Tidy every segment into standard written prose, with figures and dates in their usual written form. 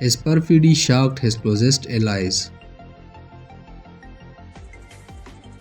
His perfidy shocked his closest allies.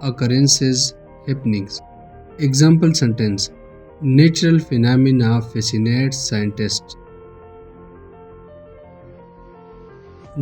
occurrences, happenings. Example sentence: natural phenomena fascinates scientists.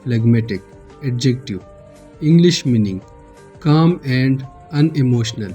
phlegmatic, adjective. English meaning calm and unemotional.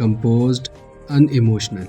composed, unemotional.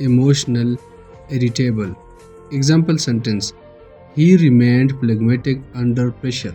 emotional, irritable. Example sentence: he remained phlegmatic under pressure.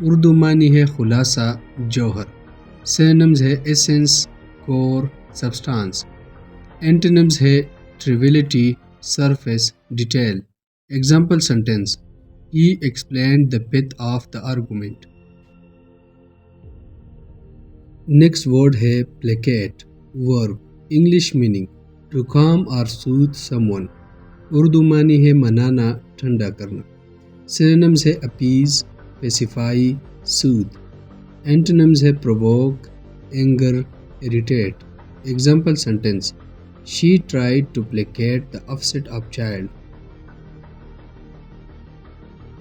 Urdu معنی ہے خلاصہ، جوہر. سینمز ہے essence, کور، substance. Antonyms ہے triviality, surface, detail. Example sentence: He explained the pith of the argument. Next word ہے placate. Verb. English meaning: to calm or soothe someone. Urdu معنی ہے منانا، ٹھنڈا کرنا. Synonyms ہے appease، pacify، soothe. Antonyms ہے provoke، anger، irritate. Example sentence: She tried to placate the upset of child.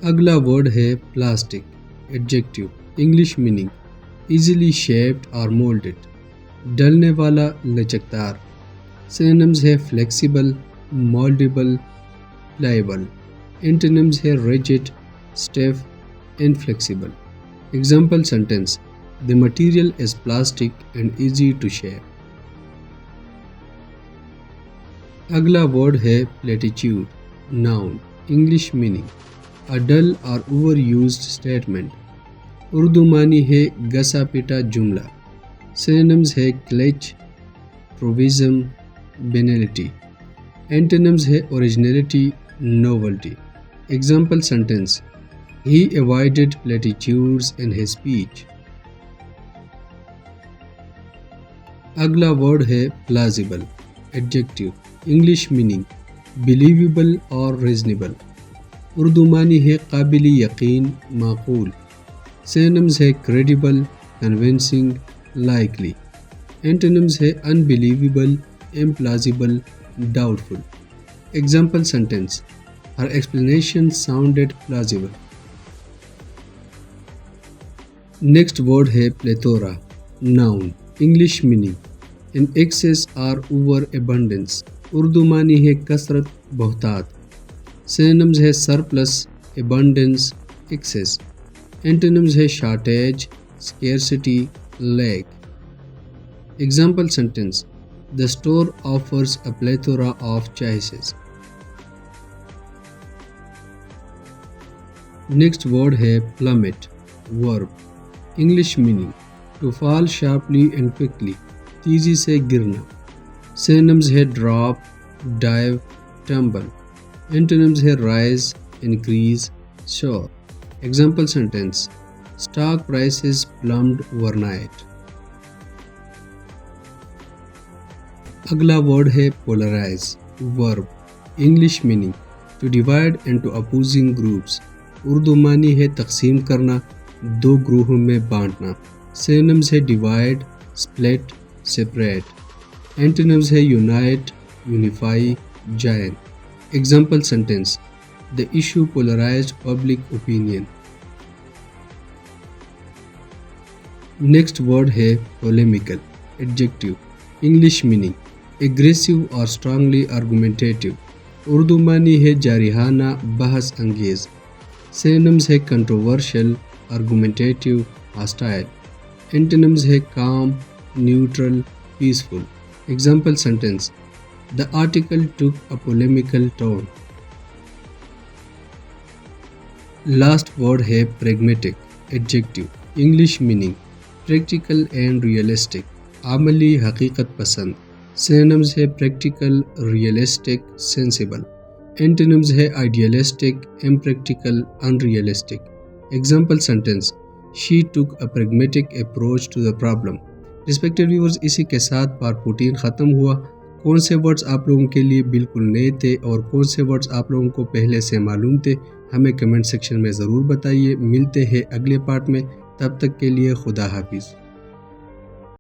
اگلا word ہے plastic. Adjective. English meaning: easily shaped اور مولڈڈ، ڈلنے والا، لچکدار. سینمز ہے فلیکسیبل، مولڈیبل، پلائیبل. اینٹونمز ہے rigid, stiff, inflexible. Example sentence: The material is plastic and easy to shape. اگلا word ہے platitude. Noun. English meaning: a dull or overused statement. Urdu معنی ہے گسا پیٹا جملہ. سینمز ہے کلیچ، پروویزم، بینیلٹی. اینٹونمز ہے originality, novelty. Example sentence: He avoided platitudes in his speech. اگلا word ہے plausible. Adjective. English meaning: believable اور ریزنیبل. اردو معنی ہے قابل یقین، معقول. سینمز ہے کریڈیبل، کنونسنگ، لائکلی. اینٹونمز ہے انبلیویبل، امپلازیبل، ڈاؤٹ فل. ایگزامپل سینٹینس: Her explanation sounded plausible. Next word ہے plethora. Noun. English meaning: an excess اور اوور ایبنڈنس. اردو معنی ہے کثرت، بہتات. سینمز ہے سرپلس، ایبنڈنس، ایکسیس. اینٹونمز ہے shortage, scarcity, lack. Example sentence: The store offers a plethora of choices. Next word ہے plummet. Verb. English meaning: to fall sharply and quickly. تیزی سے گرنا. سینمز ہے ڈراپ، ڈائیو، ٹمبل. اینٹونمز ہے rise, increase, soar. Example sentence: Stock prices plumbed overnight. اگلا word ہے polarize. Verb. English meaning: to divide into opposing groups. Urdu معنی ہے تقسیم کرنا، دو گروہوں میں بانٹنا. سینمز ہے ڈیوائڈ، سپلٹ، سپریٹ. اینٹونمز ہے unite, unify, join. Example sentence: The issue polarized public opinion. Next word ہے polemical. Adjective. English meaning: aggressive اور strongly argumentative. اردو معنی ہے جارحانہ، بحث انگیز. سینمز ہے controversial، argumentative، hostile. اینٹونمز ہے calm، neutral، peaceful. Example sentence: The article took a polemical tone. Last word ہے pragmatic. Adjective. English meaning: practical and realistic. عملی، حقیقت پسند. سینمز ہے practical، realistic، sensible. اینٹونمز ہے idealistic، impractical، unrealistic. Example sentence: She took a pragmatic approach to the problem. Respected viewers، اسی کے ساتھ part 14 ختم ہوا. کون سے ورڈز آپ لوگوں کے لیے بالکل نئے تھے اور کون سے ورڈز آپ لوگوں کو پہلے سے معلوم تھے، ہمیں کمنٹ سیکشن میں ضرور بتائیے. ملتے ہیں اگلے پارٹ میں، تب تک کے لیے خدا حافظ.